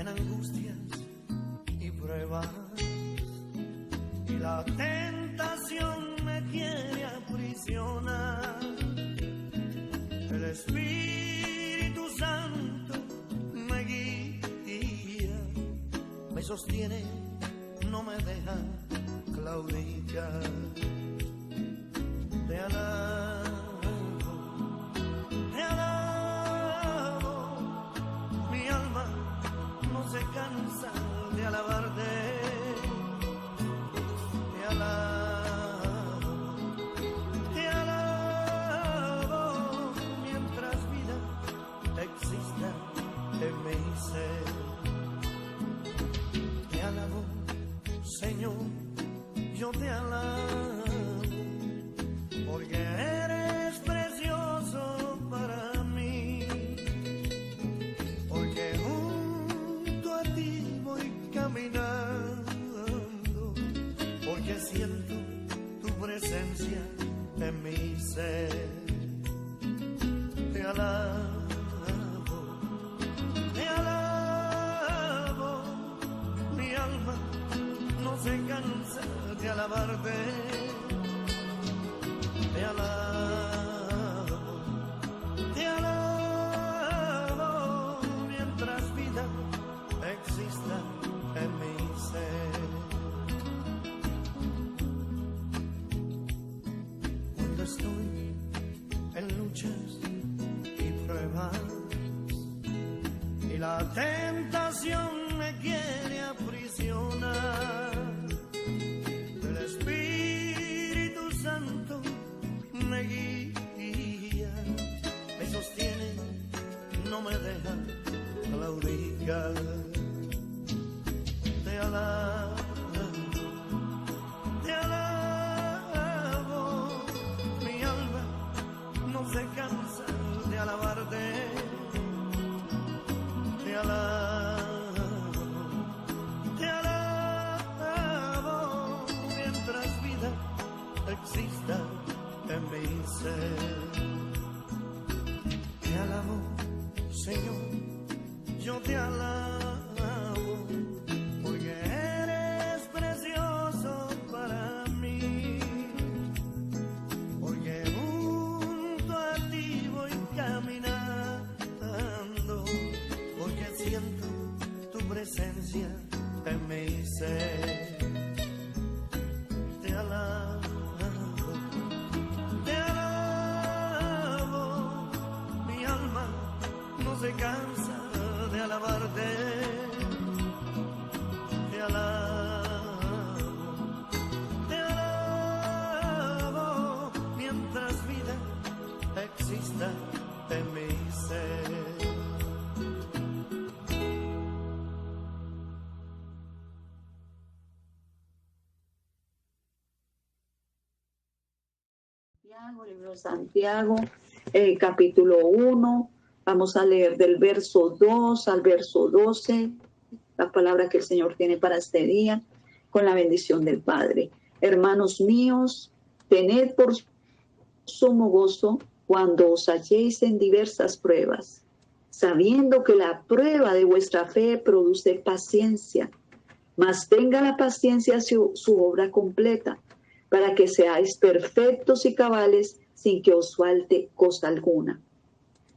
en angustias y pruebas, y la tentación me quiere aprisionar. El Espíritu Santo me guía, me sostiene, no me deja claudicar. Te alabo, mi alma no se cansa de alabarte. Te alabo, mientras vida exista en mi ser. Te alabo, Señor, yo te alabo, porque eres precioso para mí, porque junto a ti voy caminando, porque siento tu presencia en mi ser. Te alabo, mi alma no se cansa de alabarte. Te alabo, mientras vida exista en mi ser. Cuando estoy en luchas y pruebas, y la tentación me quiere aprisionar, el Espíritu Santo me guía, me sostiene, no me deja claudicar. Te alabo, mi alma no se cansa de alabarte. Te alabo, mientras vida exista en mi ser. Te alabo, Señor, yo te alabo, porque eres precioso para mí, porque junto a ti voy caminando, porque siento tu presencia en mi ser. Te alabo, no se cansa de alabarte. Te alabo, mientras vida exista en mi ser. Libro de Santiago, capítulo 1. Vamos a leer del verso 2 al verso 12, la palabra que el Señor tiene para este día, con la bendición del Padre. Hermanos míos, tened por sumo gozo cuando os halléis en diversas pruebas, sabiendo que la prueba de vuestra fe produce paciencia, mas tenga la paciencia su obra completa, para que seáis perfectos y cabales sin que os falte cosa alguna.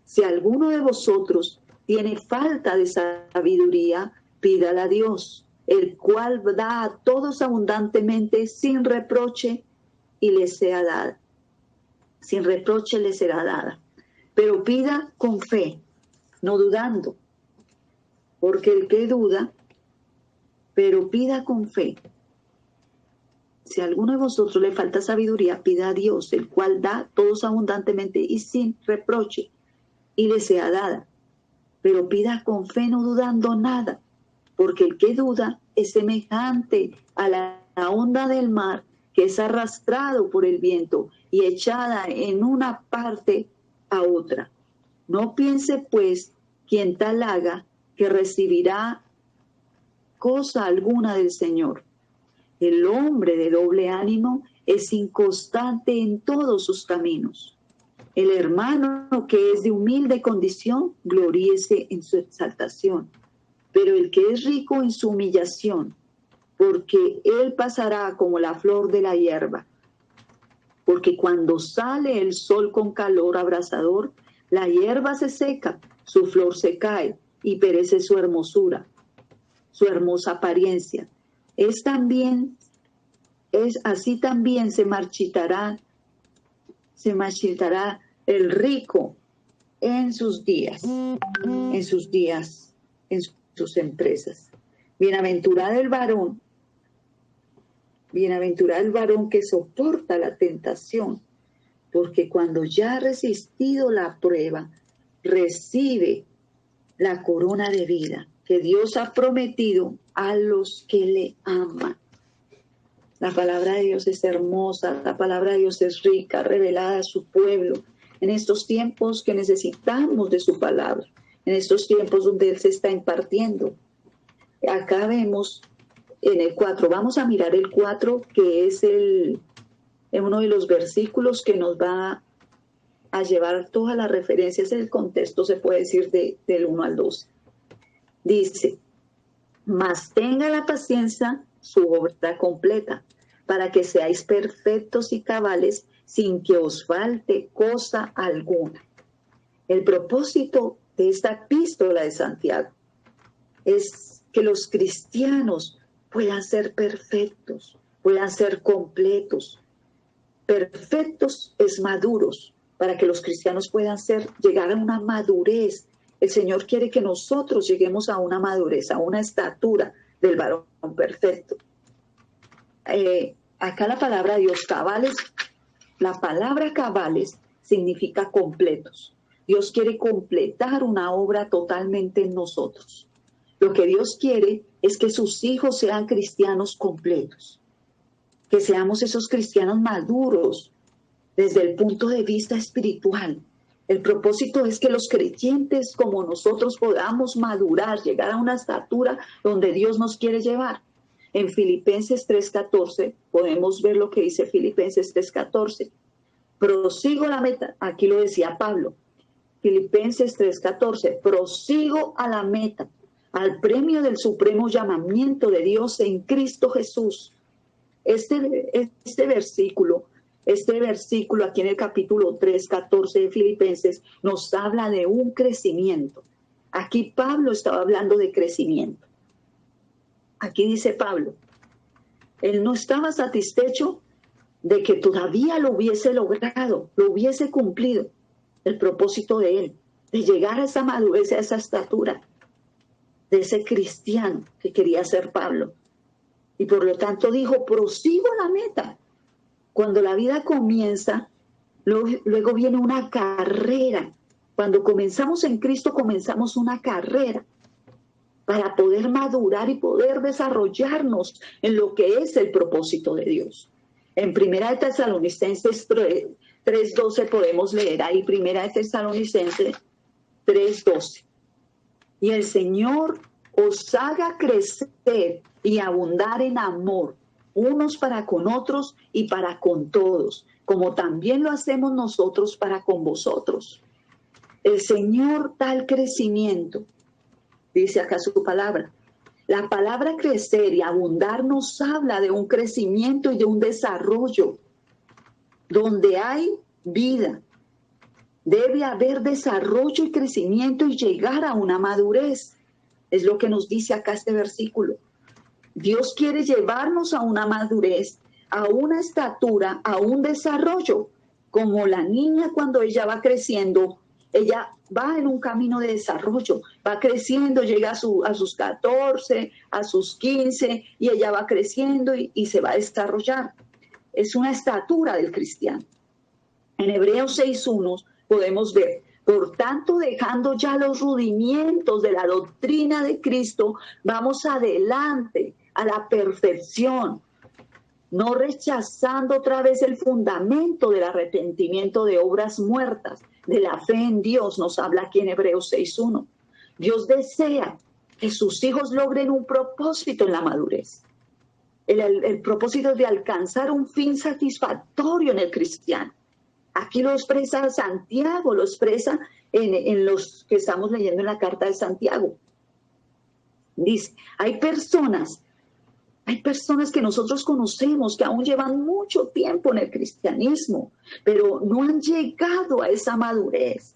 Si alguno de vosotros tiene falta de sabiduría, pídala a Dios, el cual da a todos abundantemente sin reproche y le sea dada. Sin reproche le será dada. Pero pida con fe, no dudando, porque el que duda, pero pida con fe. Si a alguno de vosotros le falta sabiduría, pida a Dios, el cual da a todos abundantemente y sin reproche, y le sea dada. Pero pida con fe, no dudando nada, porque el que duda es semejante a la onda del mar, que es arrastrado por el viento y echada en una parte a otra. No piense, pues, quien tal haga, que recibirá cosa alguna del Señor. El hombre de doble ánimo es inconstante en todos sus caminos. El hermano que es de humilde condición, gloríese en su exaltación, pero el que es rico en su humillación, porque él pasará como la flor de la hierba. Porque cuando sale el sol con calor abrasador, la hierba se seca, su flor se cae y perece su hermosura, su hermosa apariencia. Así también se marchitará el rico en sus días, en sus empresas. Bienaventurado el varón que soporta la tentación, porque cuando ya ha resistido la prueba, recibe la corona de vida que Dios ha prometido a los que le aman. La palabra de Dios es hermosa, la palabra de Dios es rica, revelada a su pueblo, en estos tiempos que necesitamos de su palabra, en estos tiempos donde Él se está impartiendo. Acá vemos en el 4, vamos a mirar el 4, que es uno de los versículos que nos va a llevar todas las referencias, el contexto se puede decir del 1 al 12. Dice, mas tenga la paciencia su obra completa, para que seáis perfectos y cabales sin que os falte cosa alguna. El propósito de esta epístola de Santiago es que los cristianos puedan ser perfectos, puedan ser completos. Perfectos es maduros, para que los cristianos puedan llegar a una madurez. El Señor quiere que nosotros lleguemos a una madurez, a una estatura del varón perfecto. Acá la palabra de Dios, cabales, la palabra cabales significa completos. Dios quiere completar una obra totalmente en nosotros. Lo que Dios quiere es que sus hijos sean cristianos completos, que seamos esos cristianos maduros desde el punto de vista espiritual. El propósito es que los creyentes como nosotros podamos madurar, llegar a una estatura donde Dios nos quiere llevar. En Filipenses 3:14 podemos ver lo que dice Filipenses 3:14. Prosigo la meta, aquí lo decía Pablo, Filipenses 3:14, prosigo a la meta, al premio del supremo llamamiento de Dios en Cristo Jesús. Este versículo aquí en el capítulo 3:14 de Filipenses nos habla de un crecimiento. Aquí Pablo estaba hablando de crecimiento. Aquí dice Pablo, él no estaba satisfecho de que todavía lo hubiese logrado, lo hubiese cumplido el propósito de él, de llegar a esa madurez, a esa estatura de ese cristiano que quería ser Pablo. Y por lo tanto dijo, prosigo a la meta. Cuando la vida comienza, luego viene una carrera. Cuando comenzamos en Cristo, comenzamos una carrera para poder madurar y poder desarrollarnos en lo que es el propósito de Dios. En 1 Tesalonicenses 3:12 podemos leer ahí, 1 Tesalonicenses 3:12. Y el Señor os haga crecer y abundar en amor, unos para con otros y para con todos, como también lo hacemos nosotros para con vosotros. El Señor da el crecimiento, dice acá su palabra. La palabra crecer y abundar nos habla de un crecimiento y de un desarrollo. Donde hay vida, debe haber desarrollo y crecimiento y llegar a una madurez. Es lo que nos dice acá este versículo. Dios quiere llevarnos a una madurez, a una estatura, a un desarrollo. Como la niña cuando ella va creciendo, ella va en un camino de desarrollo, va creciendo, llega a sus 14, a sus 15, y ella va creciendo y se va a desarrollar. Es una estatura del cristiano. En Hebreos 6:1 podemos ver, por tanto, dejando ya los rudimientos de la doctrina de Cristo, vamos adelante a la perfección, no rechazando otra vez el fundamento del arrepentimiento de obras muertas, de la fe en Dios, nos habla aquí en Hebreos 6:1. Dios desea que sus hijos logren un propósito en la madurez. El propósito de alcanzar un fin satisfactorio en el cristiano. Aquí lo expresa Santiago, lo expresa en los que estamos leyendo en la carta de Santiago. Dice, hay personas que nosotros conocemos que aún llevan mucho tiempo en el cristianismo, pero no han llegado a esa madurez.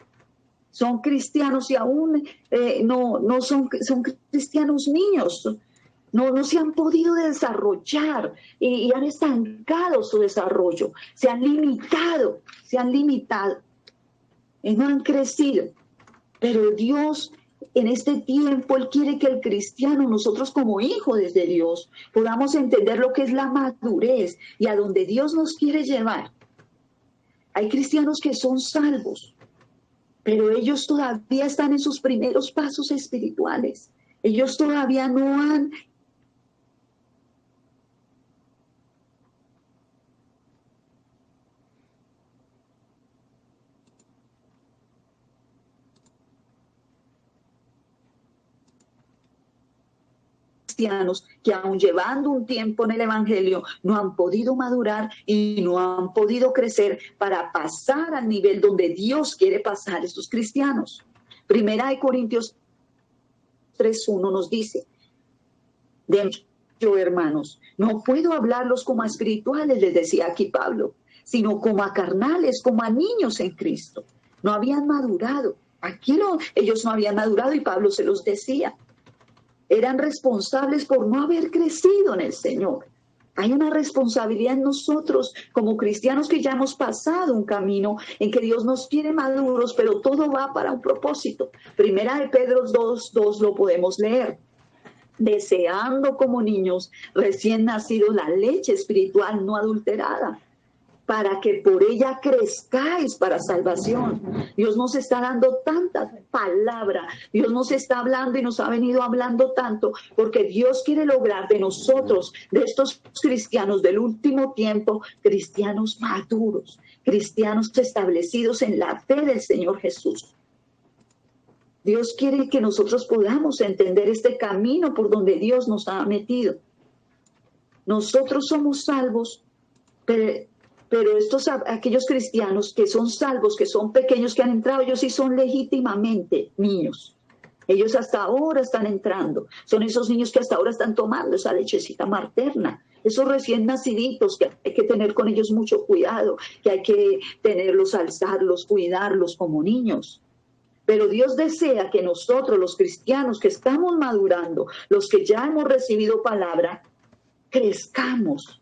Son cristianos y aún no son cristianos niños. No se han podido desarrollar y han estancado su desarrollo. Se han limitado y no han crecido. Pero Dios, en este tiempo, Él quiere que el cristiano, nosotros como hijos de Dios, podamos entender lo que es la madurez y a donde Dios nos quiere llevar. Hay cristianos que son salvos, pero ellos todavía están en sus primeros pasos espirituales. Ellos todavía no han cristianos que aún llevando un tiempo en el Evangelio no han podido madurar y no han podido crecer para pasar al nivel donde Dios quiere pasar a estos cristianos. Primera de Corintios 3:1 nos dice, de hecho, hermanos, no puedo hablarlos como a espirituales, les decía aquí Pablo, sino como a carnales, como a niños en Cristo. No habían madurado. Ellos no habían madurado y Pablo se los decía. Eran responsables por no haber crecido en el Señor. Hay una responsabilidad en nosotros como cristianos que ya hemos pasado un camino en que Dios nos quiere maduros, pero todo va para un propósito. Primera de Pedro 2:2 lo podemos leer. Deseando como niños recién nacidos la leche espiritual no adulterada, para que por ella crezcáis para salvación. Dios nos está dando tanta palabra, Dios nos está hablando y nos ha venido hablando tanto, porque Dios quiere lograr de nosotros, de estos cristianos del último tiempo, cristianos maduros, cristianos establecidos en la fe del Señor Jesús. Dios quiere que nosotros podamos entender este camino por donde Dios nos ha metido. Nosotros somos salvos, pero aquellos cristianos que son salvos, que son pequeños, que han entrado, ellos sí son legítimamente niños. Ellos hasta ahora están entrando. Son esos niños que hasta ahora están tomando esa lechecita materna. Esos recién naciditos que hay que tener con ellos mucho cuidado, que hay que tenerlos, alzarlos, cuidarlos como niños. Pero Dios desea que nosotros, los cristianos que estamos madurando, los que ya hemos recibido palabra, crezcamos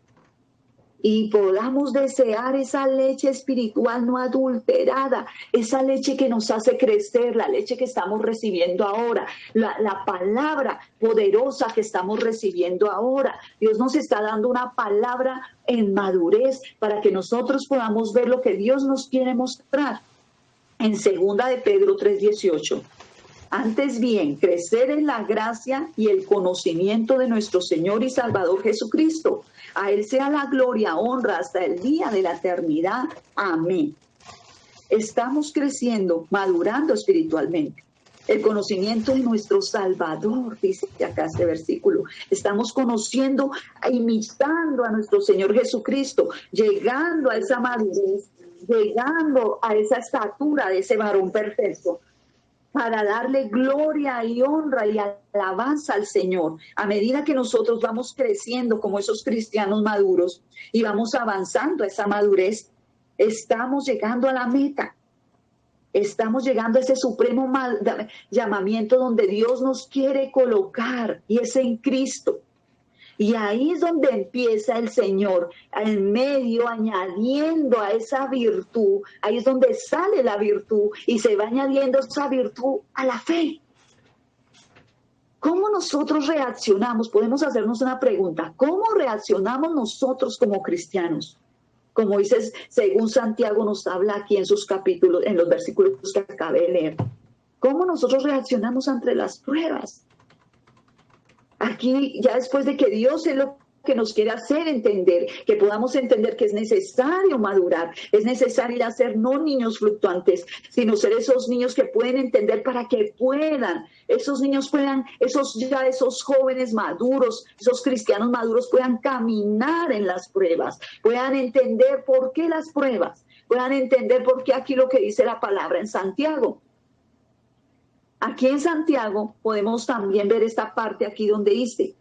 y podamos desear esa leche espiritual no adulterada, esa leche que nos hace crecer, la leche que estamos recibiendo ahora, la palabra poderosa que estamos recibiendo ahora. Dios nos está dando una palabra en madurez para que nosotros podamos ver lo que Dios nos quiere mostrar. En 2 de Pedro 3:18. Antes bien, crecer en la gracia y el conocimiento de nuestro Señor y Salvador Jesucristo. A Él sea la gloria, honra hasta el día de la eternidad. Amén. Estamos creciendo, madurando espiritualmente. El conocimiento de nuestro Salvador, dice acá este versículo. Estamos conociendo, imitando a nuestro Señor Jesucristo, llegando a esa madurez, llegando a esa estatura de ese varón perfecto, para darle gloria y honra y alabanza al Señor. A medida que nosotros vamos creciendo como esos cristianos maduros y vamos avanzando a esa madurez, estamos llegando a la meta. Estamos llegando a ese supremo llamamiento donde Dios nos quiere colocar, y es en Cristo. Y ahí es donde empieza el Señor, en medio, añadiendo a esa virtud. Ahí es donde sale la virtud y se va añadiendo esa virtud a la fe. ¿Cómo nosotros reaccionamos? Podemos hacernos una pregunta. ¿Cómo reaccionamos nosotros como cristianos? Como dices, según Santiago nos habla aquí en sus capítulos, en los versículos que acabé de leer. ¿Cómo nosotros reaccionamos ante las pruebas? Aquí, ya después de que Dios es lo que nos quiere hacer entender, que podamos entender que es necesario madurar, es necesario ser no niños fluctuantes, sino ser esos niños que pueden entender para que puedan, esos niños puedan, esos jóvenes maduros, esos cristianos maduros puedan caminar en las pruebas, puedan entender por qué las pruebas, puedan entender por qué aquí lo que dice la palabra en Santiago. Aquí en Santiago podemos también ver esta parte aquí donde dice,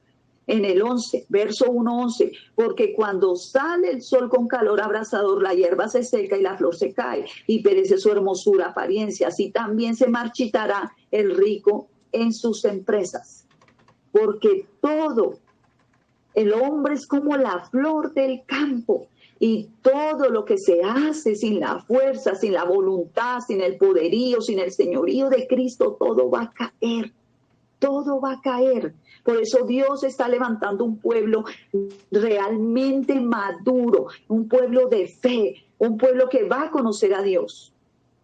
en el 11, verso 1:11, porque cuando sale el sol con calor abrasador, la hierba se seca y la flor se cae, y perece su hermosura, apariencia, así también se marchitará el rico en sus empresas. Porque todo, el hombre es como la flor del campo, y todo lo que se hace sin la fuerza, sin la voluntad, sin el poderío, sin el señorío de Cristo, todo va a caer. Todo va a caer. Por eso Dios está levantando un pueblo realmente maduro, un pueblo de fe, un pueblo que va a conocer a Dios.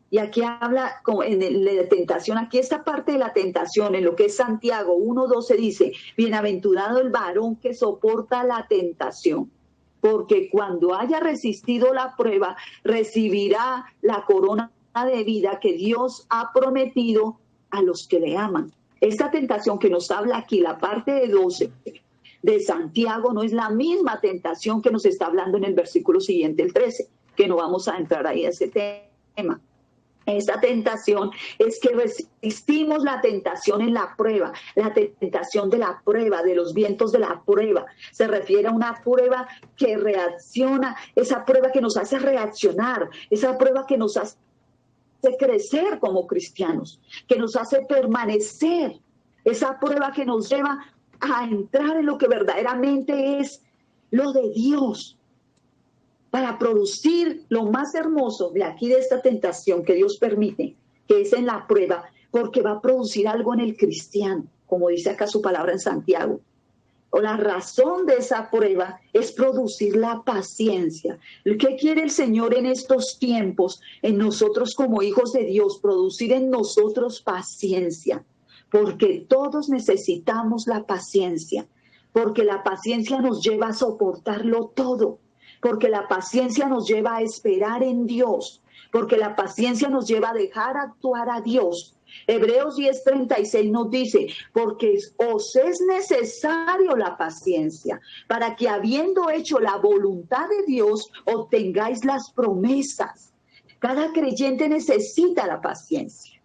Y aquí habla en la tentación, aquí esta parte de la tentación, en lo que es Santiago 1:12 dice, bienaventurado el varón que soporta la tentación, porque cuando haya resistido la prueba, recibirá la corona de vida que Dios ha prometido a los que le aman. Esta tentación que nos habla aquí, la parte de 12 de Santiago, no es la misma tentación que nos está hablando en el versículo siguiente, el 13, que no vamos a entrar ahí a ese tema. Esta tentación es que resistimos la tentación en la prueba, la tentación de la prueba, de los vientos de la prueba. Se refiere a una prueba que reacciona, esa prueba que nos hace reaccionar, esa prueba que nos hace crecer como cristianos, que nos hace permanecer, esa prueba que nos lleva a entrar en lo que verdaderamente es lo de Dios, para producir lo más hermoso de aquí de esta tentación que Dios permite, que es en la prueba, porque va a producir algo en el cristiano, como dice acá su palabra en Santiago. O la razón de esa prueba es producir la paciencia. ¿Qué quiere el Señor en estos tiempos, en nosotros como hijos de Dios? Producir en nosotros paciencia, porque todos necesitamos la paciencia, porque la paciencia nos lleva a soportarlo todo, porque la paciencia nos lleva a esperar en Dios, porque la paciencia nos lleva a dejar actuar a Dios. Hebreos 10:36 nos dice, porque os es necesario la paciencia, para que habiendo hecho la voluntad de Dios, obtengáis las promesas. Cada creyente necesita la paciencia.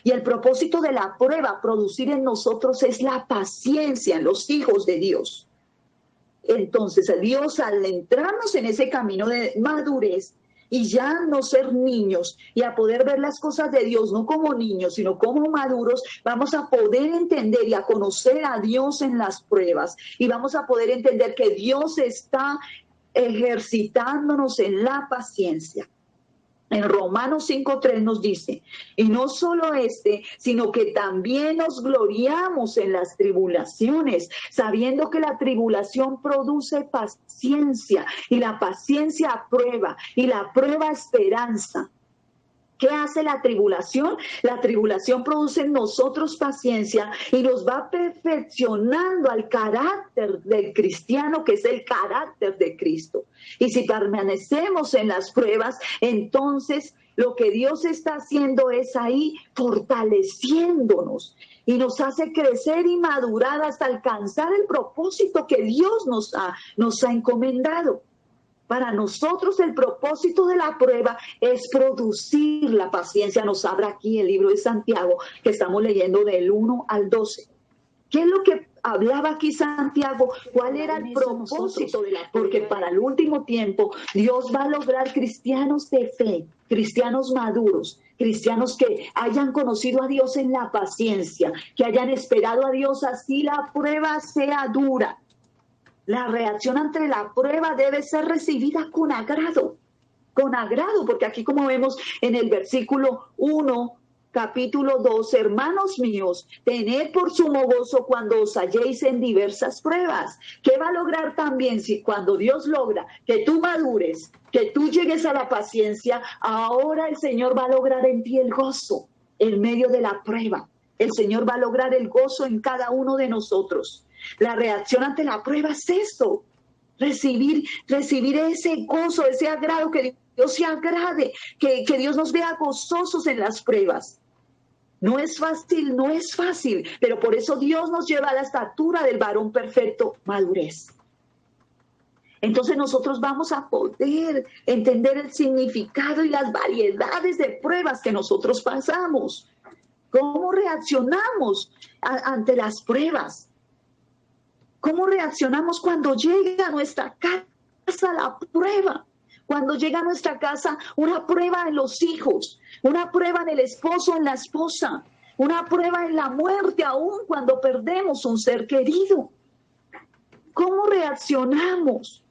Y el propósito de la prueba, producir en nosotros, es la paciencia en los hijos de Dios. Entonces, Dios, al entrarnos en ese camino de madurez, y ya no ser niños y a poder ver las cosas de Dios no como niños, sino como maduros, vamos a poder entender y a conocer a Dios en las pruebas y vamos a poder entender que Dios está ejercitándonos en la paciencia. En Romanos 5:3 nos dice, y no solo sino que también nos gloriamos en las tribulaciones, sabiendo que la tribulación produce paciencia, y la paciencia prueba, y la prueba esperanza. ¿Qué hace la tribulación? La tribulación produce en nosotros paciencia y nos va perfeccionando al carácter del cristiano, que es el carácter de Cristo. Y si permanecemos en las pruebas, entonces lo que Dios está haciendo es ahí fortaleciéndonos y nos hace crecer y madurar hasta alcanzar el propósito que Dios nos ha encomendado. Para nosotros el propósito de la prueba es producir la paciencia. Nos habla aquí el libro de Santiago, que estamos leyendo del 1 al 12. ¿Qué es lo que hablaba aquí Santiago? ¿Cuál era el propósito de la prueba? Porque para el último tiempo Dios va a lograr cristianos de fe, cristianos maduros, cristianos que hayan conocido a Dios en la paciencia, que hayan esperado a Dios así la prueba sea dura. La reacción ante la prueba debe ser recibida con agrado, porque aquí como vemos en el versículo 1, capítulo 2, hermanos míos, tened por sumo gozo cuando os halléis en diversas pruebas. ¿Qué va a lograr también si cuando Dios logra que tú madures, que tú llegues a la paciencia? Ahora el Señor va a lograr en ti el gozo en medio de la prueba. El Señor va a lograr el gozo en cada uno de nosotros. La reacción ante la prueba es esto, recibir ese gozo, ese agrado, que Dios se agrade, que Dios nos vea gozosos en las pruebas. No es fácil, pero por eso Dios nos lleva a la estatura del varón perfecto, madurez. Entonces nosotros vamos a poder entender el significado y las variedades de pruebas que nosotros pasamos. ¿Cómo reaccionamos ante las pruebas? ¿Cómo reaccionamos cuando llega a nuestra casa la prueba? Cuando llega a nuestra casa una prueba en los hijos, una prueba en el esposo, en la esposa, una prueba en la muerte, aún cuando perdemos un ser querido. ¿Cómo reaccionamos?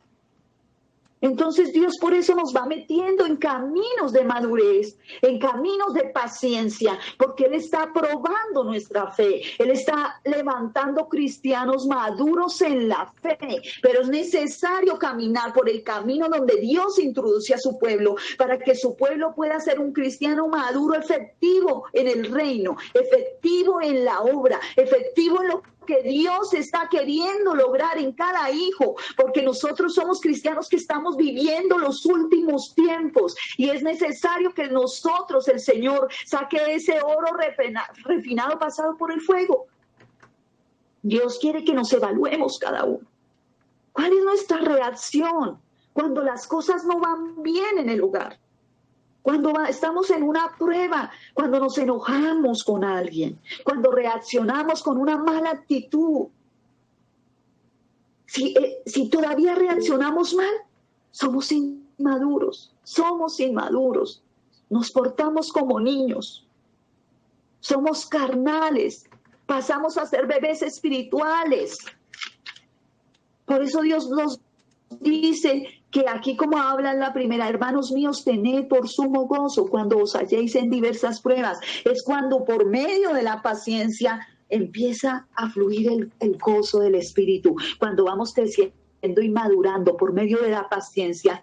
Entonces Dios por eso nos va metiendo en caminos de madurez, en caminos de paciencia, porque Él está probando nuestra fe. Él está levantando cristianos maduros en la fe, pero es necesario caminar por el camino donde Dios introduce a su pueblo, para que su pueblo pueda ser un cristiano maduro, efectivo en el reino, efectivo en la obra, efectivo en lo que Dios está queriendo lograr en cada hijo, porque nosotros somos cristianos que estamos viviendo los últimos tiempos y es necesario que nosotros, el Señor, saque ese oro refinado pasado por el fuego. Dios quiere que nos evaluemos cada uno. ¿Cuál es nuestra reacción cuando las cosas no van bien en el hogar? Cuando estamos en una prueba, cuando nos enojamos con alguien, cuando reaccionamos con una mala actitud. Si todavía reaccionamos mal, somos inmaduros, nos portamos como niños, somos carnales, pasamos a ser bebés espirituales. Por eso Dios nos dice que aquí, como habla en la primera, hermanos míos, tened por sumo gozo cuando os halléis en diversas pruebas. Es cuando por medio de la paciencia empieza a fluir el gozo del Espíritu. Cuando vamos creciendo y madurando por medio de la paciencia,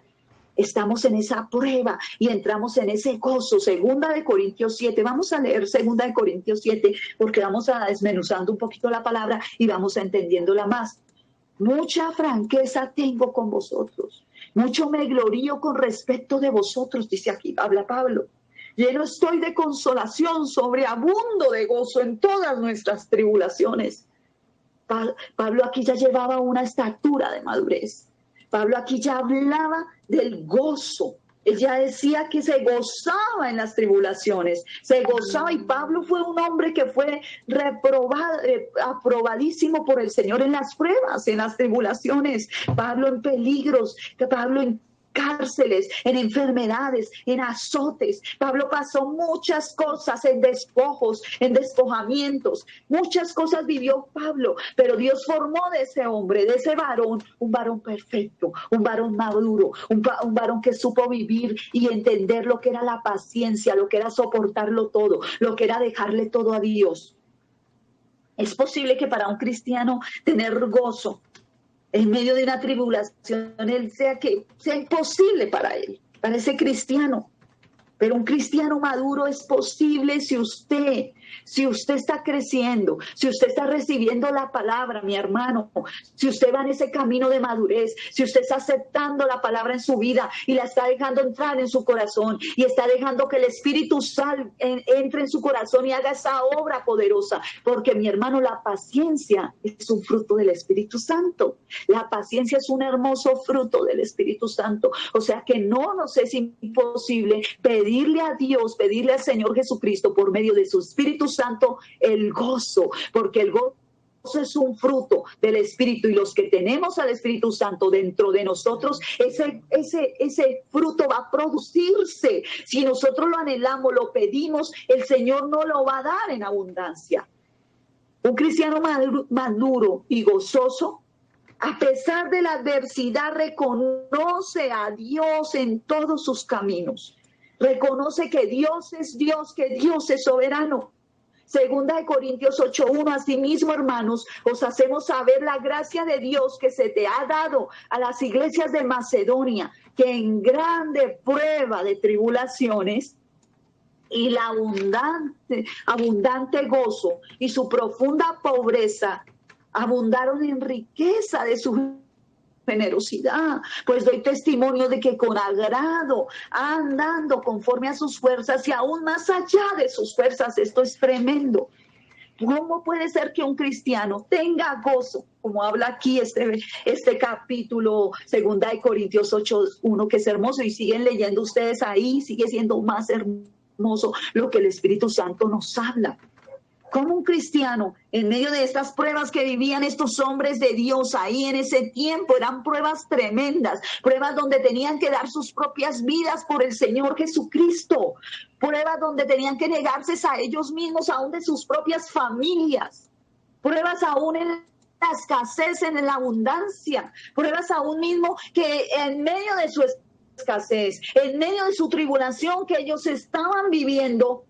estamos en esa prueba y entramos en ese gozo. Segunda de Corintios 7, vamos a leer Segunda de Corintios 7, porque vamos a desmenuzando un poquito la palabra y vamos a entendiéndola más. Mucha franqueza tengo con vosotros, mucho me glorío con respecto de vosotros, dice aquí, habla Pablo. Lleno estoy de consolación, sobreabundo de gozo en todas nuestras tribulaciones. Pablo aquí ya llevaba una estatura de madurez. Pablo aquí ya hablaba del gozo. Él ya decía que se gozaba en las tribulaciones, se gozaba, y Pablo fue un hombre que fue aprobadísimo por el Señor en las pruebas, en las tribulaciones. Pablo en peligros, Pablo en cárceles, en enfermedades, en azotes. Pablo pasó muchas cosas, en despojos, en despojamientos. Muchas cosas vivió Pablo, pero Dios formó de ese hombre, de ese varón, un varón perfecto, un varón maduro, un varón que supo vivir y entender lo que era la paciencia, lo que era soportarlo todo, lo que era dejarle todo a Dios. Es posible que para un cristiano tener gozo en medio de una tribulación, sea imposible para él, para ese cristiano. Pero un cristiano maduro es posible si usted está creciendo, si usted está recibiendo la palabra, mi hermano, si usted va en ese camino de madurez, si usted está aceptando la palabra en su vida y la está dejando entrar en su corazón y está dejando que el Espíritu entre en su corazón y haga esa obra poderosa, porque mi hermano, la paciencia es un fruto del Espíritu Santo. La paciencia es un hermoso fruto del Espíritu Santo. O sea que no nos es imposible pedirle a Dios, pedirle al Señor Jesucristo por medio de su Espíritu Santo el gozo, porque el gozo es un fruto del Espíritu, y los que tenemos al Espíritu Santo dentro de nosotros, ese fruto va a producirse. Si nosotros lo anhelamos, lo pedimos, el Señor no lo va a dar en abundancia. Un cristiano maduro y gozoso, a pesar de la adversidad, reconoce a Dios en todos sus caminos. Reconoce que Dios es Dios, que Dios es soberano. Segunda de Corintios 8:1, asimismo, hermanos, os hacemos saber la gracia de Dios que se te ha dado a las iglesias de Macedonia, que en grande prueba de tribulaciones y la abundante gozo y su profunda pobreza abundaron en riqueza de su generosidad, pues doy testimonio de que con agrado, andando conforme a sus fuerzas y aún más allá de sus fuerzas. Esto es tremendo. ¿Cómo puede ser que un cristiano tenga gozo, como habla aquí este capítulo, Segunda de Corintios 8:1, que es hermoso, y siguen leyendo ustedes ahí, sigue siendo más hermoso? hermoso lo que el Espíritu Santo nos habla. Como un cristiano, en medio de estas pruebas que vivían estos hombres de Dios ahí en ese tiempo, eran pruebas tremendas, pruebas donde tenían que dar sus propias vidas por el Señor Jesucristo, pruebas donde tenían que negarse a ellos mismos, aún de sus propias familias, pruebas aún en la escasez, en la abundancia, pruebas aún mismo que en medio de su escasez, en medio de su tribulación que ellos estaban viviendo,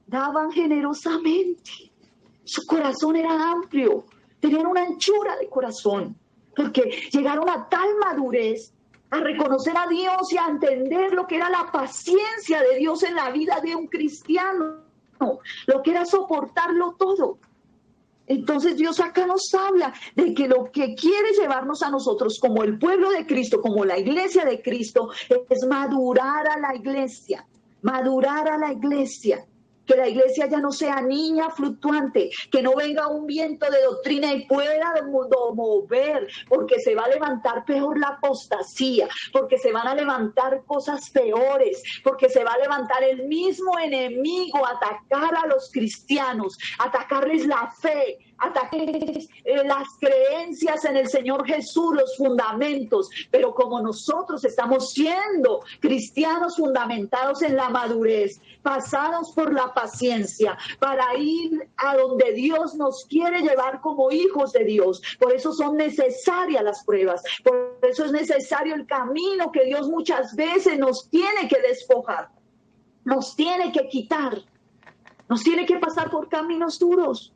daban generosamente. Su corazón era amplio, tenían una anchura de corazón, porque llegaron a tal madurez a reconocer a Dios y a entender lo que era la paciencia de Dios en la vida de un cristiano, lo que era soportarlo todo. Entonces Dios acá nos habla de que lo que quiere llevarnos a nosotros como el pueblo de Cristo, como la iglesia de Cristo, es madurar a la iglesia, madurar a la iglesia. Que la iglesia ya no sea niña fluctuante, que no venga un viento de doctrina y pueda mover, porque se va a levantar peor la apostasía, porque se van a levantar cosas peores, porque se va a levantar el mismo enemigo a atacar a los cristianos, atacarles la fe, atacarles las creencias en el Señor Jesús, los fundamentos. Pero como nosotros estamos siendo cristianos fundamentados en la madurez, pasados por la paciencia, para ir a donde Dios nos quiere llevar como hijos de Dios. Por eso son necesarias las pruebas, por eso es necesario el camino que Dios muchas veces nos tiene que despojar, nos tiene que quitar, nos tiene que pasar por caminos duros,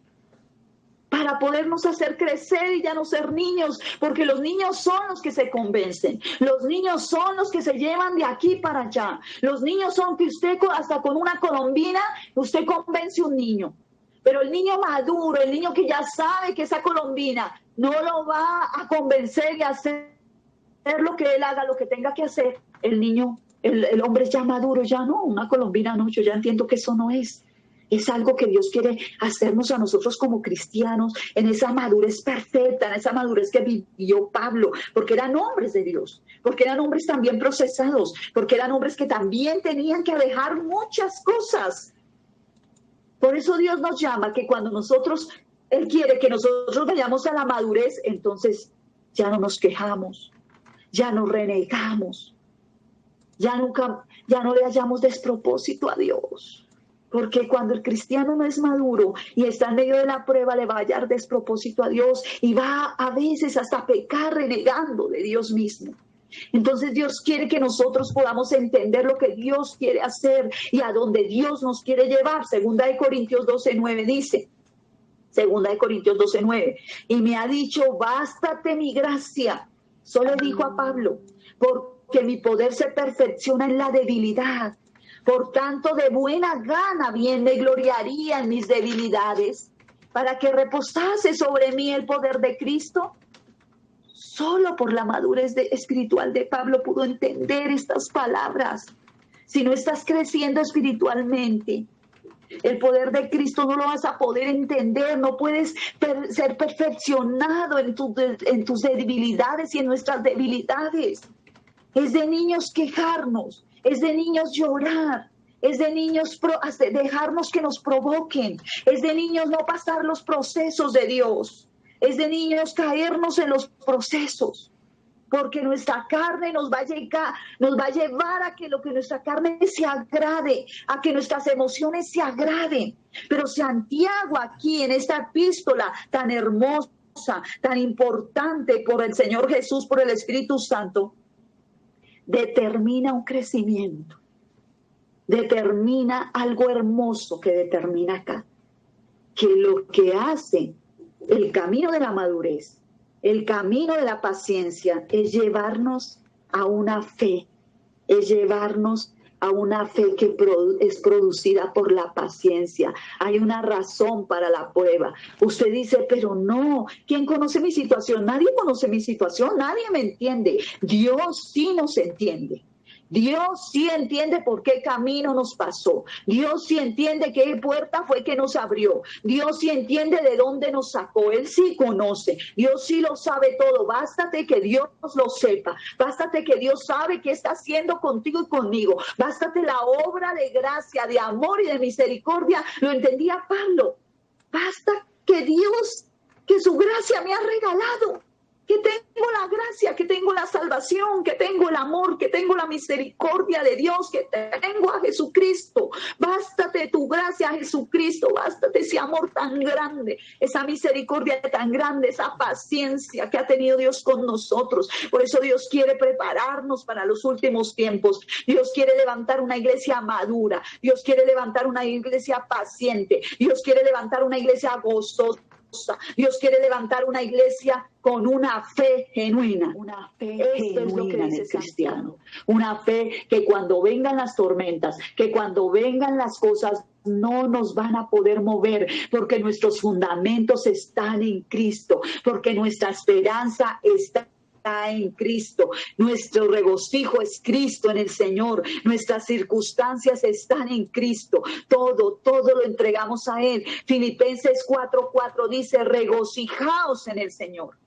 para podernos hacer crecer y ya no ser niños, porque los niños son los que se convencen, los niños son los que se llevan de aquí para allá, los niños son que usted hasta con una colombina, usted convence a un niño, pero el niño maduro, el niño que ya sabe que esa colombina no lo va a convencer y hacer lo que él haga, lo que tenga que hacer, el niño, el hombre ya maduro, ya no, una colombina no, yo ya entiendo que eso no es. Es algo que Dios quiere hacernos a nosotros como cristianos en esa madurez perfecta, en esa madurez que vivió Pablo, porque eran hombres de Dios, porque eran hombres también procesados, porque eran hombres que también tenían que dejar muchas cosas. Por eso Dios nos llama que cuando Él quiere que nosotros vayamos a la madurez, entonces ya no nos quejamos, ya no renegamos, ya no le hallamos despropósito a Dios. Porque cuando el cristiano no es maduro y está en medio de la prueba, le va a hallar despropósito a Dios y va a veces hasta pecar renegando de Dios mismo. Entonces Dios quiere que nosotros podamos entender lo que Dios quiere hacer y a donde Dios nos quiere llevar. Segunda de Corintios 12:9 dice, Segunda de Corintios 12:9, y me ha dicho, bástate mi gracia. Eso le dijo a Pablo, porque mi poder se perfecciona en la debilidad. Por tanto, de buena gana bien me gloriaría en mis debilidades, para que reposase sobre mí el poder de Cristo. Solo por la madurez espiritual de Pablo pudo entender estas palabras. Si no estás creciendo espiritualmente, el poder de Cristo no lo vas a poder entender, no puedes ser perfeccionado en tus debilidades y en nuestras debilidades. Es de niños quejarnos, es de niños llorar, es de niños dejarnos que nos provoquen, es de niños no pasar los procesos de Dios, es de niños caernos en los procesos, porque nuestra carne nos va a llevar a que lo que nuestra carne se agrade, a que nuestras emociones se agraden. Pero Santiago aquí en esta epístola tan hermosa, tan importante por el Señor Jesús, por el Espíritu Santo, determina un crecimiento, determina algo hermoso que determina acá, que lo que hace el camino de la madurez, el camino de la paciencia, es llevarnos a una fe, es llevarnos a una fe que es producida por la paciencia. Hay una razón para la prueba. Usted dice, pero no, ¿quién conoce mi situación? Nadie conoce mi situación, nadie me entiende. Dios sí nos entiende. Dios sí entiende por qué camino nos pasó. Dios sí entiende qué puerta fue que nos abrió. Dios sí entiende de dónde nos sacó. Él sí conoce. Dios sí lo sabe todo. Bástate que Dios lo sepa. Bástate que Dios sabe qué está haciendo contigo y conmigo. Bástate la obra de gracia, de amor y de misericordia. Lo entendía Pablo. Basta que Dios, que su gracia me ha regalado. Que tengo la gracia, que tengo la salvación, que tengo el amor, que tengo la misericordia de Dios, que tengo a Jesucristo. Bástate tu gracia, Jesucristo, bástate ese amor tan grande, esa misericordia tan grande, esa paciencia que ha tenido Dios con nosotros. Por eso Dios quiere prepararnos para los últimos tiempos. Dios quiere levantar una iglesia madura. Dios quiere levantar una iglesia paciente. Dios quiere levantar una iglesia gozosa. Dios quiere levantar una iglesia con una fe genuina. Una fe genuina en el cristiano. Una fe que cuando vengan las tormentas, que cuando vengan las cosas, no nos van a poder mover, porque nuestros fundamentos están en Cristo, porque nuestra esperanza está en Cristo, nuestro regocijo es Cristo en el Señor, nuestras circunstancias están en Cristo, todo lo entregamos a Él. Filipenses 4:4 dice, regocijaos en el Señor.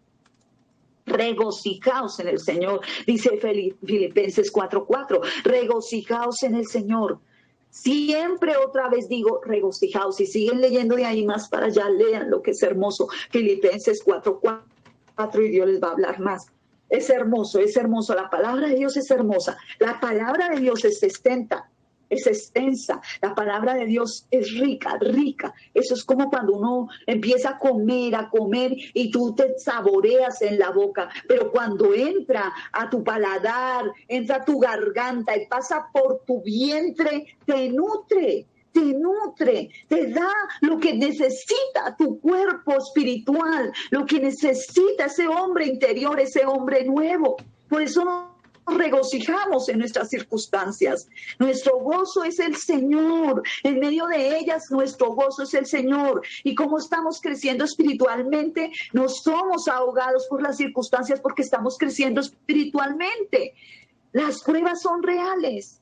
Regocijaos en el Señor, dice Filipenses 4:4, regocijaos en el Señor. Siempre otra vez digo regocijaos. Si siguen leyendo de ahí más para allá, lean lo que es hermoso, Filipenses 4:4, y Dios les va a hablar más. Es hermoso, la palabra de Dios es hermosa, la palabra de Dios es extensa, la palabra de Dios es rica. Eso es como cuando uno empieza a comer y tú te saboreas en la boca, pero cuando entra a tu paladar, entra a tu garganta y pasa por tu vientre, te nutre, te da lo que necesita tu cuerpo espiritual, lo que necesita ese hombre interior, ese hombre nuevo. Por eso nos regocijamos en nuestras circunstancias. Nuestro gozo es el Señor. En medio de ellas, nuestro gozo es el Señor. Y como estamos creciendo espiritualmente, no somos ahogados por las circunstancias porque estamos creciendo espiritualmente. Las pruebas son reales.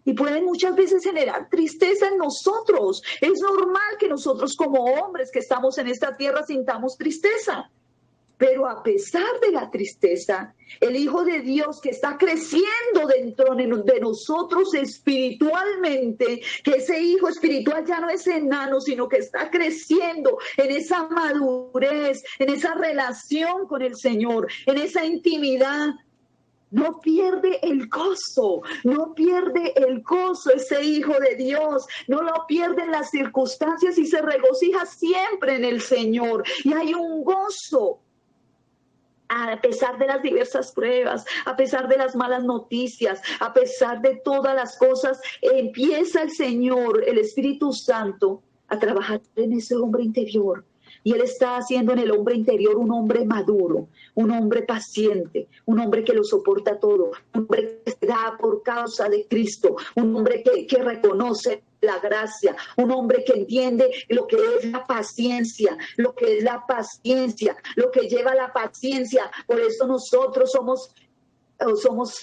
Y pueden muchas veces generar tristeza en nosotros. Es normal que nosotros como hombres que estamos en esta tierra sintamos tristeza. Pero a pesar de la tristeza, el Hijo de Dios que está creciendo dentro de nosotros espiritualmente, que ese Hijo espiritual ya no es enano, sino que está creciendo en esa madurez, en esa relación con el Señor, en esa intimidad, no pierde el gozo ese Hijo de Dios, no lo pierde en las circunstancias y se regocija siempre en el Señor. Y hay un gozo a pesar de las diversas pruebas, a pesar de las malas noticias, a pesar de todas las cosas, empieza el Señor, el Espíritu Santo, a trabajar en ese hombre interior. Y Él está haciendo en el hombre interior un hombre maduro, un hombre paciente, un hombre que lo soporta todo, un hombre que se da por causa de Cristo, un hombre que reconoce la gracia, un hombre que entiende lo que es la paciencia, lo que lleva la paciencia. Por eso nosotros somos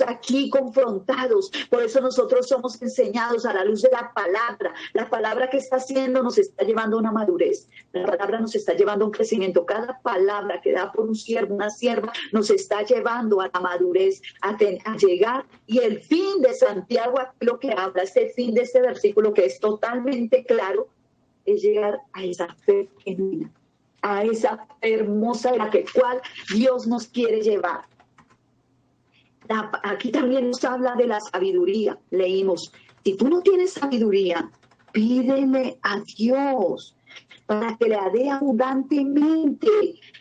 aquí confrontados, por eso nosotros somos enseñados a la luz de la palabra que está haciendo nos está llevando a una madurez, la palabra nos está llevando a un crecimiento, cada palabra que da por un siervo, una sierva, nos está llevando a la madurez, a llegar, y el fin de Santiago, lo que habla, este fin de este versículo que es totalmente claro, es llegar a esa fe genuina, a esa fe hermosa de la cual Dios nos quiere llevar. Aquí también nos habla de la sabiduría. Leímos, si tú no tienes sabiduría, pídele a Dios para que le dé abundantemente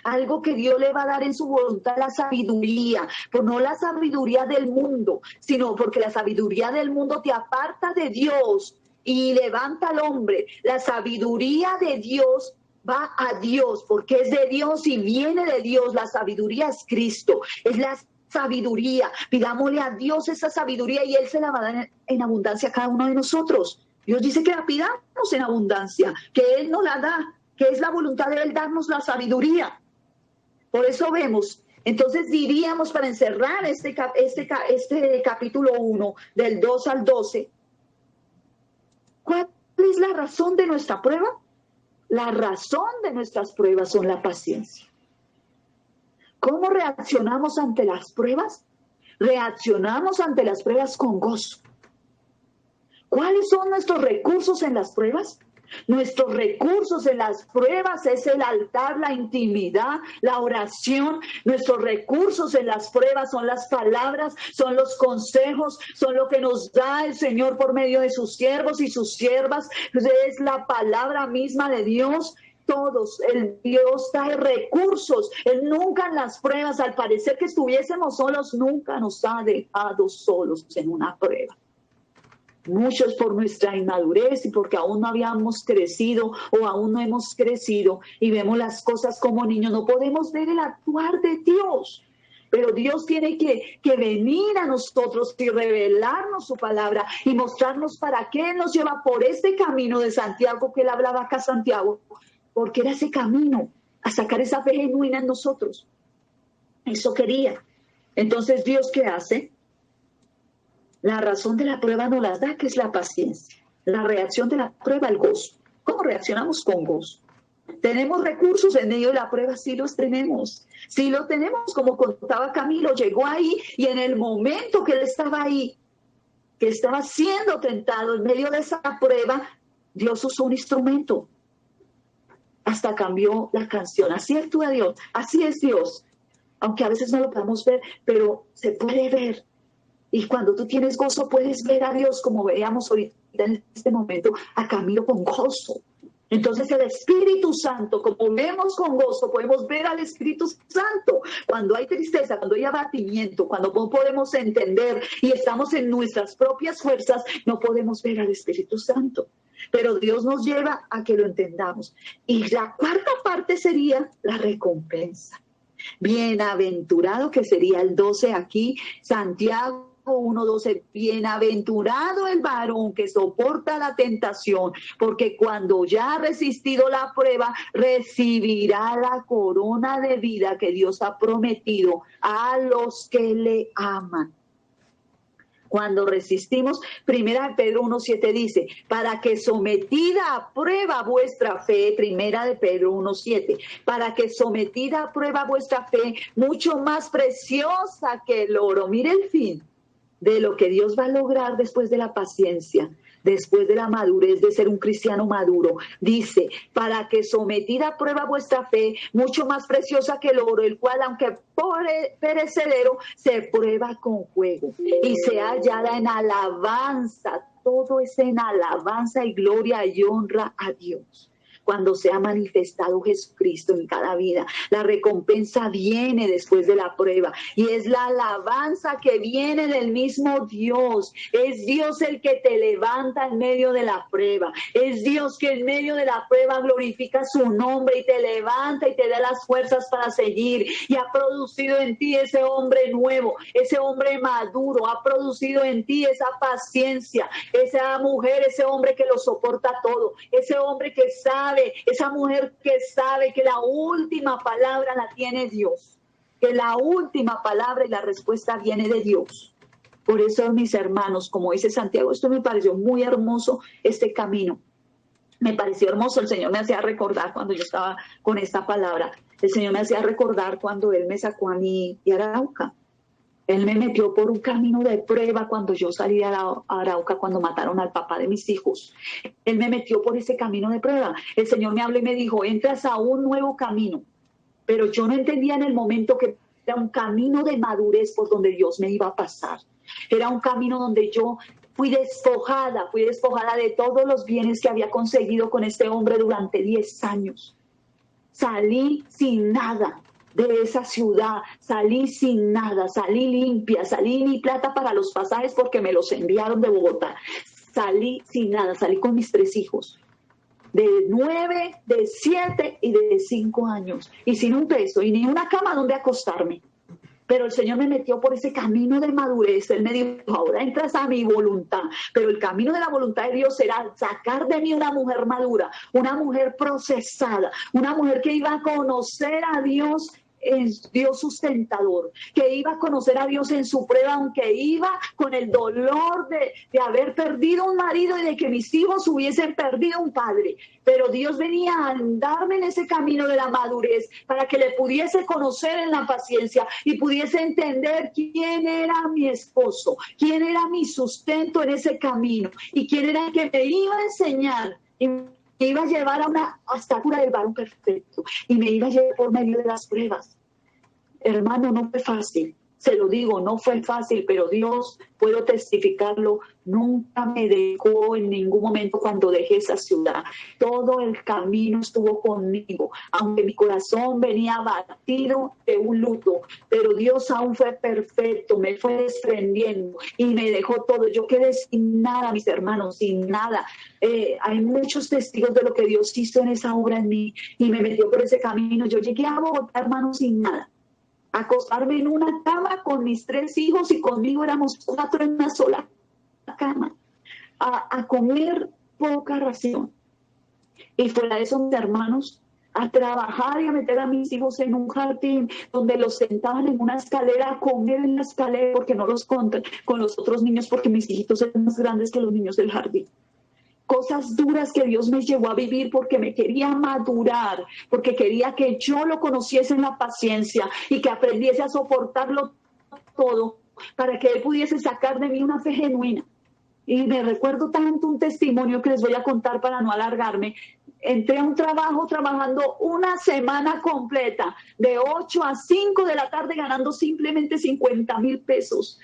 algo que Dios le va a dar en su voluntad, la sabiduría, pero no la sabiduría del mundo, sino porque la sabiduría del mundo te aparta de Dios y levanta al hombre. La sabiduría de Dios va a Dios porque es de Dios y viene de Dios. La sabiduría es Cristo, es la sabiduría. Pidámosle a Dios esa sabiduría y Él se la va a dar en abundancia a cada uno de nosotros. Dios dice que la pidamos en abundancia, que Él nos la da, que es la voluntad de Él darnos la sabiduría. Por eso vemos Entonces diríamos, para encerrar este capítulo 1, del 2 al 12, ¿cuál es la razón de nuestra prueba? La razón de nuestras pruebas son la paciencia. ¿Cómo reaccionamos ante las pruebas? Reaccionamos ante las pruebas con gozo. ¿Cuáles son nuestros recursos en las pruebas? Nuestros recursos en las pruebas es el altar, la intimidad, la oración. Nuestros recursos en las pruebas son las palabras, son los consejos, son lo que nos da el Señor por medio de sus siervos y sus siervas. Es la palabra misma de Dios. Todos, el Dios trae recursos. Él nunca en las pruebas, al parecer que estuviésemos solos, nunca nos ha dejado solos en una prueba. Muchos por nuestra inmadurez y porque aún no habíamos crecido o aún no hemos crecido y vemos las cosas como niños, no podemos ver el actuar de Dios. Pero Dios tiene que venir a nosotros y revelarnos su palabra y mostrarnos para qué Él nos lleva por este camino de Santiago, que Él hablaba acá, Santiago, porque era ese camino a sacar esa fe genuina en nosotros. Eso quería. Entonces, ¿Dios qué hace? La razón de la prueba nos la da, que es la paciencia. La reacción de la prueba, el gozo. ¿Cómo reaccionamos? Con gozo. ¿Tenemos recursos en medio de la prueba? Sí los tenemos. Sí lo tenemos, como contaba Camilo, llegó ahí y en el momento que él estaba ahí, que estaba siendo tentado en medio de esa prueba, Dios usó un instrumento. Hasta cambió la canción. Así actúa Dios, así es Dios. Aunque a veces no lo podamos ver, pero se puede ver. Y cuando tú tienes gozo, puedes ver a Dios, como veíamos ahorita en este momento, a Camilo con gozo. Entonces el Espíritu Santo, como vemos con gozo, podemos ver al Espíritu Santo. Cuando hay tristeza, cuando hay abatimiento, cuando no podemos entender y estamos en nuestras propias fuerzas, no podemos ver al Espíritu Santo. Pero Dios nos lleva a que lo entendamos. Y la cuarta parte sería la recompensa. Bienaventurado, que sería el 12 aquí, Santiago 1:12, bienaventurado el varón que soporta la tentación, porque cuando ya ha resistido la prueba, recibirá la corona de vida que Dios ha prometido a los que le aman. Cuando resistimos, 1 Pedro 1:7 dice, para que sometida a prueba vuestra fe, 1 Pedro 1:7, para que sometida a prueba vuestra fe, mucho más preciosa que el oro. Mire el fin de lo que Dios va a lograr después de la paciencia, después de la madurez de ser un cristiano maduro. Dice, para que sometida a prueba vuestra fe, mucho más preciosa que el oro, el cual, aunque perecedero, se prueba con fuego y se hallada en alabanza. Todo es en alabanza y gloria y honra a Dios. Cuando se ha manifestado Jesucristo en cada vida, la recompensa viene después de la prueba y es la alabanza que viene del mismo Dios. Es Dios el que te levanta en medio de la prueba. Es Dios que en medio de la prueba glorifica su nombre y te levanta y te da las fuerzas para seguir. Y ha producido en ti ese hombre nuevo, ese hombre maduro. Ha producido en ti esa paciencia, esa mujer, ese hombre que lo soporta todo, ese hombre que sabe, esa mujer que sabe que la última palabra la tiene Dios, que la última palabra y la respuesta viene de Dios. Por eso, mis hermanos, como dice Santiago, esto me pareció muy hermoso, este camino. Me pareció hermoso, el Señor me hacía recordar cuando yo estaba con esta palabra, el Señor me hacía recordar cuando Él me sacó a mí de Arauca. Él me metió por un camino de prueba cuando yo salí de Arauca, cuando mataron al papá de mis hijos. Él me metió por ese camino de prueba. El Señor me habló y me dijo, entras a un nuevo camino. Pero yo no entendía en el momento que era un camino de madurez por donde Dios me iba a pasar. Era un camino donde yo fui despojada de todos los bienes que había conseguido con este hombre durante 10 años. Salí sin nada de esa ciudad, salí sin nada, salí limpia, salí ni plata para los pasajes porque me los enviaron de Bogotá. Salí sin nada, salí con mis 3 hijos, de 9, de 7 y de 5 años, y sin un peso y ni una cama donde acostarme. Pero el Señor me metió por ese camino de madurez. Él me dijo, ahora entras a mi voluntad. Pero el camino de la voluntad de Dios será sacar de mí una mujer madura, una mujer procesada, una mujer que iba a conocer a Dios en Dios sustentador, que iba a conocer a Dios en su prueba, aunque iba con el dolor de haber perdido un marido y de que mis hijos hubiesen perdido un padre. Pero Dios venía a andarme en ese camino de la madurez para que le pudiese conocer en la paciencia y pudiese entender quién era mi esposo, quién era mi sustento en ese camino y quién era el que me iba a enseñar y me iba a llevar a una estatura del varón perfecto y me iba a llevar por medio de las pruebas. Hermano, no fue fácil. Se lo digo, no fue fácil, pero Dios, puedo testificarlo, nunca me dejó en ningún momento cuando dejé esa ciudad. Todo el camino estuvo conmigo, aunque mi corazón venía abatido de un luto, pero Dios aún fue perfecto, me fue desprendiendo y me dejó todo. Yo quedé sin nada, mis hermanos, sin nada. Hay muchos testigos de lo que Dios hizo en esa obra en mí y me metió por ese camino. Yo llegué a Bogotá, hermanos, sin nada. Acostarme en una cama con mis 3 hijos y conmigo éramos 4 en una sola cama, a comer poca ración. Y fuera de eso, mis hermanos, a trabajar y a meter a mis hijos en un jardín donde los sentaban en una escalera a comer en la escalera porque no los contan con los otros niños porque mis hijitos eran más grandes que los niños del jardín. Cosas duras que Dios me llevó a vivir porque me quería madurar, porque quería que yo lo conociese en la paciencia y que aprendiese a soportarlo todo para que Él pudiese sacar de mí una fe genuina. Y me recuerdo tanto un testimonio que les voy a contar para no alargarme. Entré a un trabajo trabajando una semana completa, de 8 a 5 de la tarde, ganando simplemente 50,000 pesos.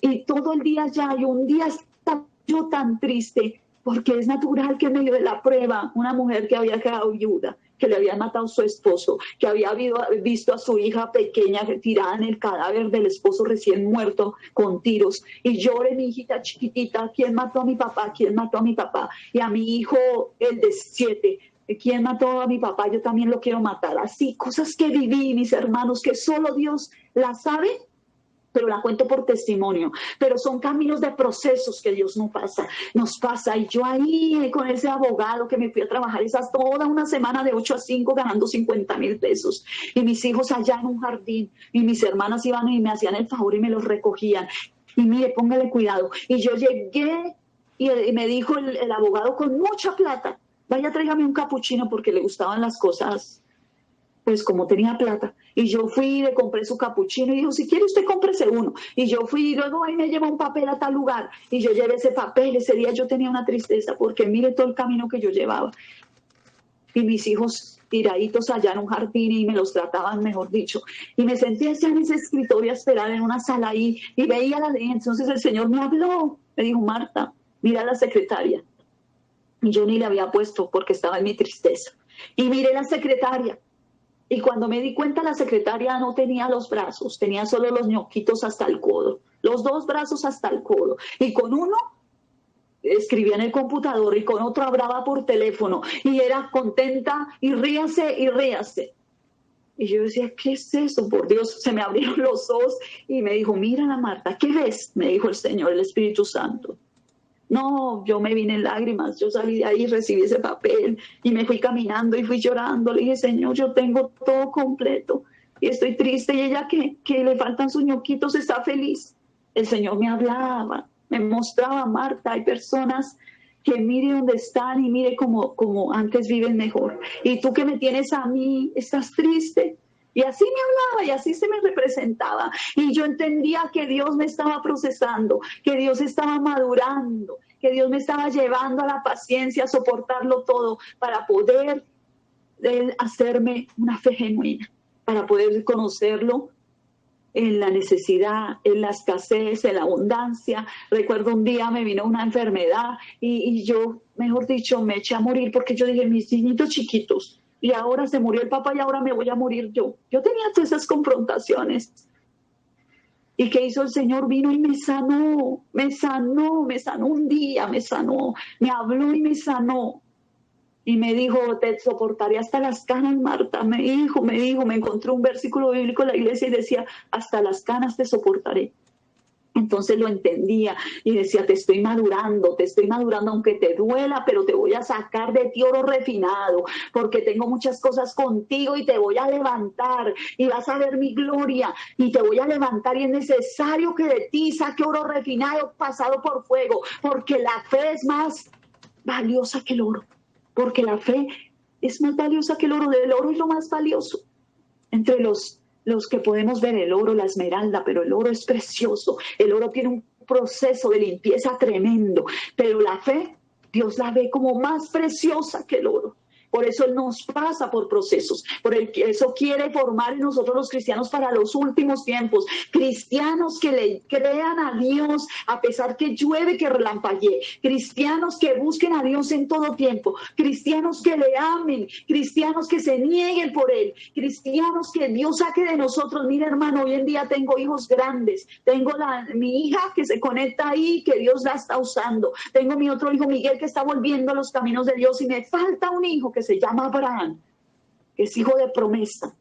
Y todo el día ya, y un día estaba yo tan triste, porque es natural que en medio de la prueba, una mujer que había quedado viuda, que le había matado a su esposo, que había visto a su hija pequeña tirada en el cadáver del esposo recién muerto con tiros, y llore mi hijita chiquitita, ¿quién mató a mi papá? ¿Quién mató a mi papá? Y a mi hijo, el de 7, ¿quién mató a mi papá? Yo también lo quiero matar. Así, cosas que viví, mis hermanos, que solo Dios las sabe, pero la cuento por testimonio, pero son caminos de procesos que Dios nos pasa, y yo ahí con ese abogado que me fui a trabajar esas toda una semana de 8 a 5 ganando 50,000 pesos, y mis hijos allá en un jardín, y mis hermanas iban y me hacían el favor y me los recogían, y mire, póngale cuidado, y yo llegué y me dijo el abogado con mucha plata, vaya tráigame un capuchino porque le gustaban las cosas, pues como tenía plata, y yo fui y le compré su capuchino y dijo, si quiere usted cómprese uno, y yo fui y luego ahí me llevó un papel a tal lugar, y yo llevé ese papel. Ese día yo tenía una tristeza porque mire todo el camino que yo llevaba, y mis hijos tiraditos allá en un jardín y me los trataban, mejor dicho, y me sentí hacia en ese escritorio a esperar en una sala ahí, y veía y entonces el Señor me habló, me dijo, Marta, mira a la secretaria, y yo ni le había puesto porque estaba en mi tristeza, y miré la secretaria. Y cuando me di cuenta, la secretaria no tenía los brazos, tenía solo los ñoquitos hasta el codo, los 2 brazos hasta el codo. Y con uno escribía en el computador y con otro hablaba por teléfono. Y era contenta y ríase y ríase. Y yo decía, ¿qué es eso? Por Dios, se me abrieron los ojos y me dijo, mira, Marta, ¿qué ves? Me dijo el Señor, el Espíritu Santo. No, yo me vine en lágrimas, yo salí de ahí, recibí ese papel y me fui caminando y fui llorando. Le dije, Señor, yo tengo todo completo y estoy triste. Y ella que le faltan sus ñoquitos está feliz. El Señor me hablaba, me mostraba, Marta, hay personas que mire dónde están y mire como antes viven mejor. Y tú que me tienes a mí, estás triste. Y así me hablaba y así se me representaba. Y yo entendía que Dios me estaba procesando, que Dios estaba madurando, que Dios me estaba llevando a la paciencia, a soportarlo todo para poder hacerme una fe genuina, para poder conocerlo en la necesidad, en la escasez, en la abundancia. Recuerdo un día me vino una enfermedad y yo, mejor dicho, me eché a morir porque yo dije, mis niñitos chiquitos, y ahora se murió el papá y ahora me voy a morir yo. Yo tenía todas esas confrontaciones. ¿Y qué hizo el Señor? Vino y me sanó un día, me habló y me sanó. Y me dijo, te soportaré hasta las canas, Marta. Me dijo, me encontré un versículo bíblico en la iglesia y decía, hasta las canas te soportaré. Entonces lo entendía y decía, te estoy madurando, aunque te duela, pero te voy a sacar de ti oro refinado, porque tengo muchas cosas contigo y te voy a levantar y vas a ver mi gloria y te voy a levantar y es necesario que de ti saque oro refinado pasado por fuego, porque la fe es más valiosa que el oro, porque la fe es más valiosa que el oro es lo más valioso entre los que podemos ver, el oro, la esmeralda, pero el oro es precioso. El oro tiene un proceso de limpieza tremendo, pero la fe, Dios la ve como más preciosa que el oro. Por eso Él nos pasa por procesos, por eso quiere formar en nosotros los cristianos para los últimos tiempos, cristianos que le crean a Dios a pesar que llueve, que relampaguee, cristianos que busquen a Dios en todo tiempo, cristianos que le amen, cristianos que se nieguen por Él, cristianos que Dios saque de nosotros. Mira, hermano, hoy en día tengo hijos grandes, tengo mi hija que se conecta ahí, que Dios la está usando, tengo mi otro hijo Miguel que está volviendo a los caminos de Dios y me falta un hijo que se llama Abraham, que es hijo de promesa,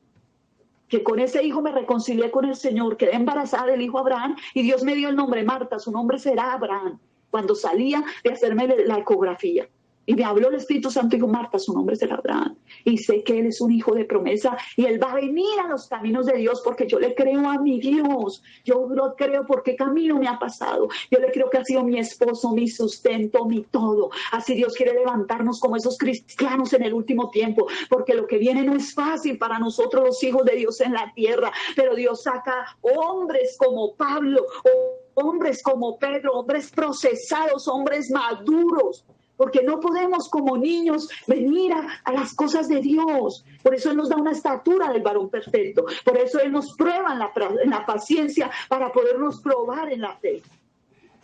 que con ese hijo me reconcilié con el Señor, quedé embarazada del hijo Abraham y Dios me dio el nombre Marta, su nombre será Abraham. Cuando salía de hacerme la ecografía y me habló el Espíritu Santo y dijo, Marta, su nombre será Abraham. Y sé que él es un hijo de promesa y él va a venir a los caminos de Dios porque yo le creo a mi Dios. Yo lo creo porque camino me ha pasado. Yo le creo que ha sido mi esposo, mi sustento, mi todo. Así Dios quiere levantarnos como esos cristianos en el último tiempo, porque lo que viene no es fácil para nosotros los hijos de Dios en la tierra, pero Dios saca hombres como Pablo, hombres como Pedro, hombres procesados, hombres maduros, porque no podemos como niños venir a las cosas de Dios. Por eso Él nos da una estatura del varón perfecto. Por eso Él nos prueba en la paciencia para podernos probar en la fe.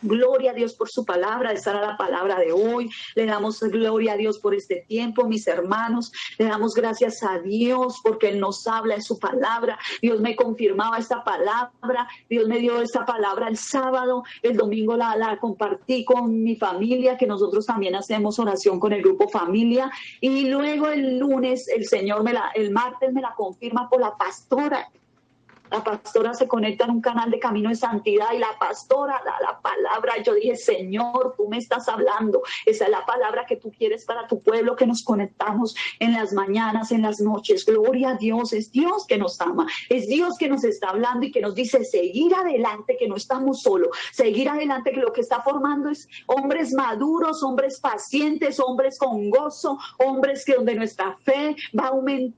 Gloria a Dios por su palabra, esa era la palabra de hoy. Le damos gloria a Dios por este tiempo, mis hermanos. Le damos gracias a Dios porque Él nos habla en su palabra. Dios me confirmaba esta palabra. Dios me dio esta palabra el sábado. El domingo la compartí con mi familia, que nosotros también hacemos oración con el grupo familia. Y luego el lunes, el martes me la confirma por la pastora. La pastora se conecta en un canal de Camino de Santidad y la pastora da la palabra. Yo dije, Señor, tú me estás hablando. Esa es la palabra que tú quieres para tu pueblo, que nos conectamos en las mañanas, en las noches. Gloria a Dios, es Dios que nos ama. Es Dios que nos está hablando y que nos dice seguir adelante, que no estamos solos. Seguir adelante, que lo que está formando es hombres maduros, hombres pacientes, hombres con gozo, hombres que donde nuestra fe va a aumentar,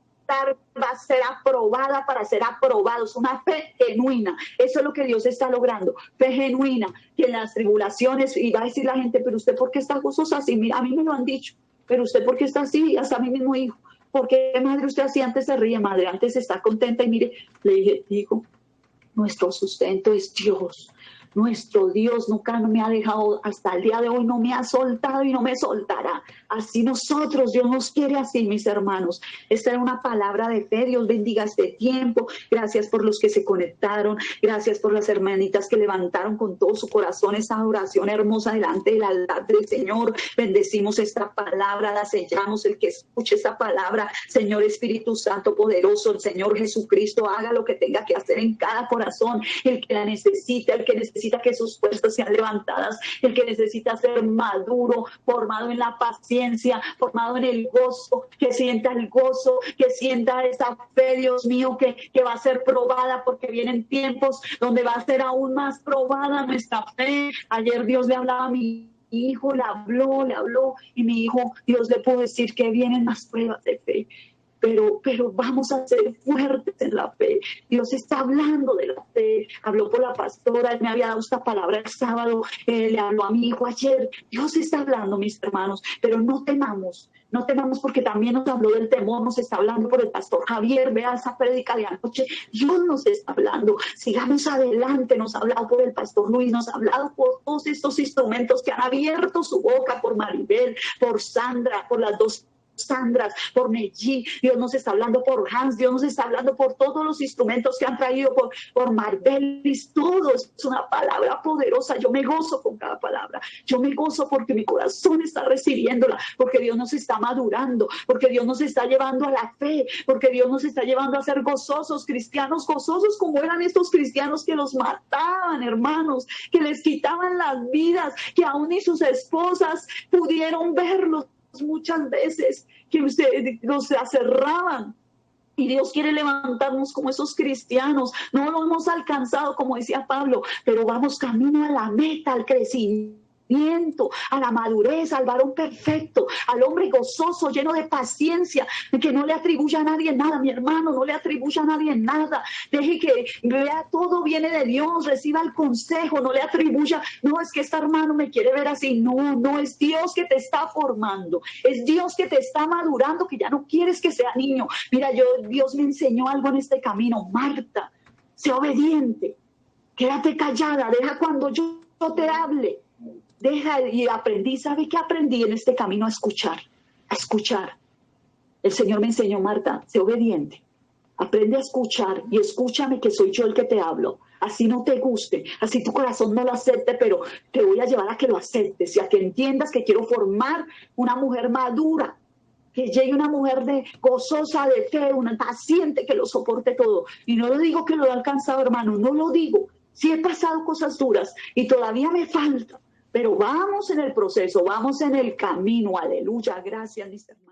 va a ser aprobada para ser aprobados, una fe genuina. Eso es lo que Dios está logrando, fe genuina, que en las tribulaciones, y va a decir la gente, pero usted ¿por qué está gozosa así? Mira, a mí me lo han dicho, pero usted ¿por qué está así? Hasta a mi mismo hijo, ¿por qué, madre, usted así? Antes se ríe, madre, antes está contenta. Y mire, le dije, hijo, nuestro sustento es Dios. Nuestro Dios nunca me ha dejado, hasta el día de hoy no me ha soltado y no me soltará. Así nosotros, Dios nos quiere así, mis hermanos. Esta era una palabra de fe. Dios bendiga este tiempo. Gracias por los que se conectaron. Gracias por las hermanitas que levantaron con todo su corazón esa oración hermosa delante del altar del Señor. Bendecimos esta palabra, la sellamos. El que escuche esta palabra, Señor Espíritu Santo poderoso, el Señor Jesucristo, haga lo que tenga que hacer en cada corazón. El que la necesita, el que necesita que sus fuerzas sean levantadas, el que necesita ser maduro, formado en la paciencia, formado en el gozo, que sienta el gozo, que sienta esa fe, Dios mío, que va a ser probada, porque vienen tiempos donde va a ser aún más probada nuestra fe. Ayer Dios le hablaba a mi hijo, le habló, y mi hijo, Dios le pudo decir que vienen más pruebas de fe. Pero vamos a ser fuertes en la fe. Dios está hablando de la fe. Habló por la pastora, él me había dado esta palabra el sábado, le habló a mi hijo ayer. Dios está hablando, mis hermanos, pero no temamos porque también nos habló del temor, nos está hablando por el pastor Javier. Vea esa prédica de anoche, Dios nos está hablando. Sigamos adelante, nos ha hablado por el pastor Luis, nos ha hablado por todos estos instrumentos que han abierto su boca, por Maribel, por Sandra, por las dos Sandras, por Neji, Dios nos está hablando por Hans, Dios nos está hablando por todos los instrumentos que han traído, por Marbelis, todo es una palabra poderosa. Yo me gozo con cada palabra, yo me gozo porque mi corazón está recibiéndola, porque Dios nos está madurando, porque Dios nos está llevando a la fe, porque Dios nos está llevando a ser gozosos, cristianos gozosos, como eran estos cristianos que los mataban, hermanos, que les quitaban las vidas, que aún ni sus esposas pudieron verlos muchas veces, que los aserraban. Y Dios quiere levantarnos como esos cristianos. No lo hemos alcanzado, como decía Pablo, pero vamos camino a la meta, al crecimiento, a la madurez, al varón perfecto, al hombre gozoso, lleno de paciencia, que no le atribuya a nadie nada, mi hermano, no le atribuya a nadie nada. Deje que vea, todo viene de Dios, reciba el consejo, no le atribuya, no, es que este hermano me quiere ver así. No, no, es Dios que te está formando, es Dios que te está madurando, que ya no quieres que sea niño. Mira, Dios me enseñó algo en este camino. Marta, sé obediente, quédate callada, deja cuando yo te hable. Deja, y aprendí, ¿sabe qué aprendí en este camino? A escuchar, a escuchar. El Señor me enseñó, Marta, sé obediente, aprende a escuchar y escúchame que soy yo el que te hablo. Así no te guste, así tu corazón no lo acepte, pero te voy a llevar a que lo aceptes y a que entiendas que quiero formar una mujer madura, que llegue una mujer gozosa de fe, una paciente que lo soporte todo. Y no lo digo que lo he alcanzado, hermano, no lo digo. Sí he pasado cosas duras y todavía me falta. Pero vamos en el proceso, vamos en el camino, aleluya, gracias mis hermanos.